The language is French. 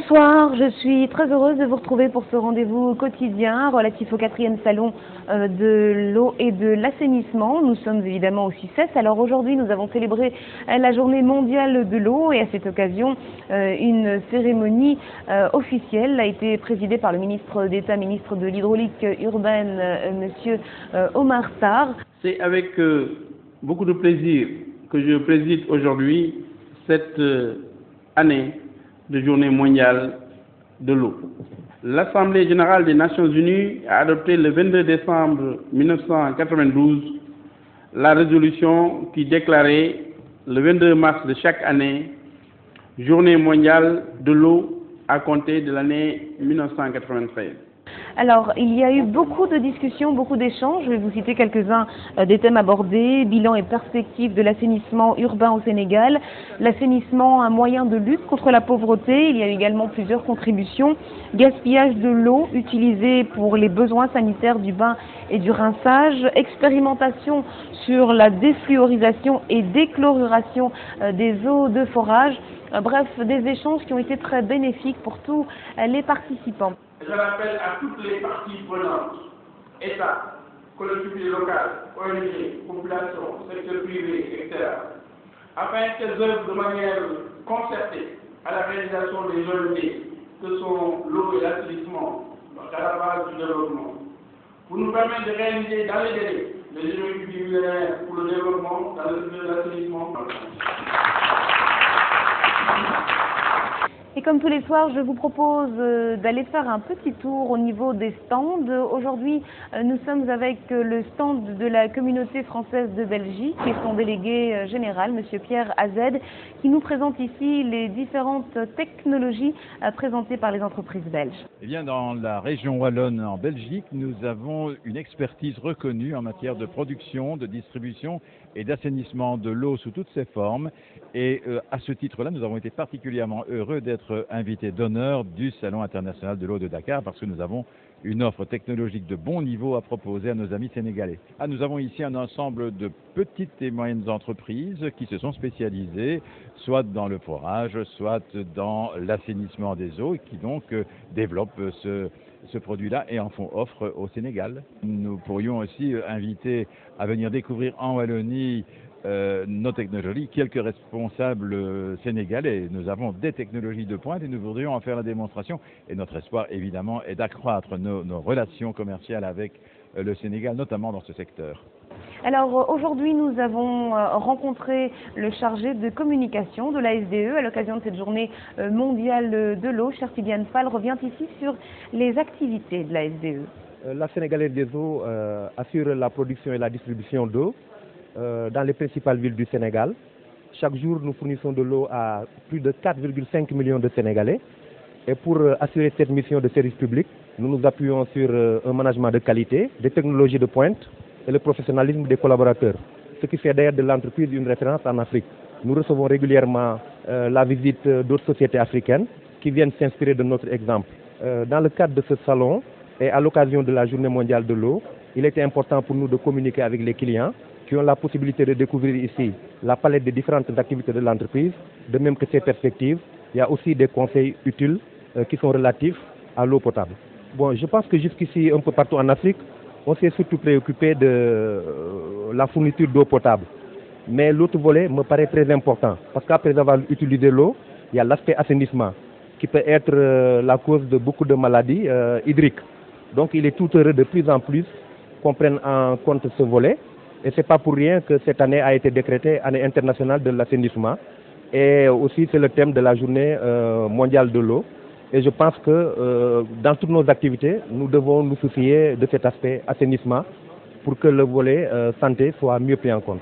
Bonsoir, je suis très heureuse de vous retrouver pour ce rendez-vous quotidien relatif au 4e salon de l'eau et de l'assainissement. Nous sommes évidemment au CICES. Alors aujourd'hui, nous avons célébré la journée mondiale de l'eau et à cette occasion, une cérémonie officielle a été présidée par le ministre d'État, ministre de l'Hydraulique urbaine, monsieur Omar Sarr. C'est avec beaucoup de plaisir que je préside aujourd'hui cette année de journée mondiale de l'eau. L'Assemblée générale des Nations unies a adopté le 22 décembre 1992 la résolution qui déclarait le 22 mars de chaque année journée mondiale de l'eau à compter de l'année 1993. Alors, il y a eu beaucoup de discussions, beaucoup d'échanges. Je vais vous citer quelques-uns des thèmes abordés. Bilan et perspectives de l'assainissement urbain au Sénégal. L'assainissement, un moyen de lutte contre la pauvreté. Il y a eu également plusieurs contributions. Gaspillage de l'eau utilisée pour les besoins sanitaires du bain et du rinçage. Expérimentation sur la défluorisation et déchloruration des eaux de forage. Bref, des échanges qui ont été très bénéfiques pour tous les participants. Je rappelle à toutes les parties prenantes, État, collectivités locales, ONG, population, secteur privé, etc., afin qu'elles œuvrent de manière concertée à la réalisation des ONG, que sont l'eau et l'assainissement, à la base du développement, pour nous permettre de réaliser dans les délais les objectifs millénaires pour le développement dans le secteur de l'assainissement. Et comme tous les soirs, je vous propose d'aller faire un petit tour au niveau des stands. Aujourd'hui, nous sommes avec le stand de la communauté française de Belgique et son délégué général, monsieur Pierre Azed, qui nous présente ici les différentes technologies présentées par les entreprises belges. Eh bien, dans la région wallonne en Belgique, nous avons une expertise reconnue en matière de production, de distribution et d'assainissement de l'eau sous toutes ses formes. Et à ce titre-là, nous avons été particulièrement heureux d'être invités d'honneur du Salon international de l'eau de Dakar parce que nous avons une offre technologique de bon niveau à proposer à nos amis sénégalais. Nous avons ici un ensemble de petites et moyennes entreprises qui se sont spécialisées soit dans le forage, soit dans l'assainissement des eaux et qui donc développent ce produit-là et en font offre au Sénégal. Nous pourrions aussi inviter à venir découvrir en Wallonie nos technologies, quelques responsables sénégalais. Nous avons des technologies de pointe et nous voudrions en faire la démonstration. Et notre espoir, évidemment, est d'accroître nos relations commerciales avec le Sénégal, notamment dans ce secteur. Alors aujourd'hui, nous avons rencontré le chargé de communication de la SDE à l'occasion de cette journée mondiale de l'eau. Cher Tidiane Fall revient ici sur les activités de la SDE. La Sénégalaise des eaux assure la production et la distribution d'eau dans les principales villes du Sénégal. Chaque jour, nous fournissons de l'eau à plus de 4,5 millions de Sénégalais. Et pour assurer cette mission de service public, nous nous appuyons sur un management de qualité, des technologies de pointe et le professionnalisme des collaborateurs. Ce qui fait d'ailleurs de l'entreprise une référence en Afrique. Nous recevons régulièrement la visite d'autres sociétés africaines qui viennent s'inspirer de notre exemple. Dans le cadre de ce salon et à l'occasion de la Journée mondiale de l'eau, il était important pour nous de communiquer avec les clients qui ont la possibilité de découvrir ici la palette des différentes activités de l'entreprise, de même que ses perspectives. Il y a aussi des conseils utiles qui sont relatifs à l'eau potable. Bon, je pense que jusqu'ici, un peu partout en Afrique, on s'est surtout préoccupé de la fourniture d'eau potable. Mais l'autre volet me paraît très important, parce qu'après avoir utilisé l'eau, il y a l'aspect assainissement, qui peut être la cause de beaucoup de maladies hydriques. Donc il est tout heureux de plus en plus qu'on prenne en compte ce volet. Et ce n'est pas pour rien que cette année a été décrétée année internationale de l'assainissement. Et aussi c'est le thème de la journée mondiale de l'eau. Et je pense que dans toutes nos activités, nous devons nous soucier de cet aspect assainissement pour que le volet santé soit mieux pris en compte.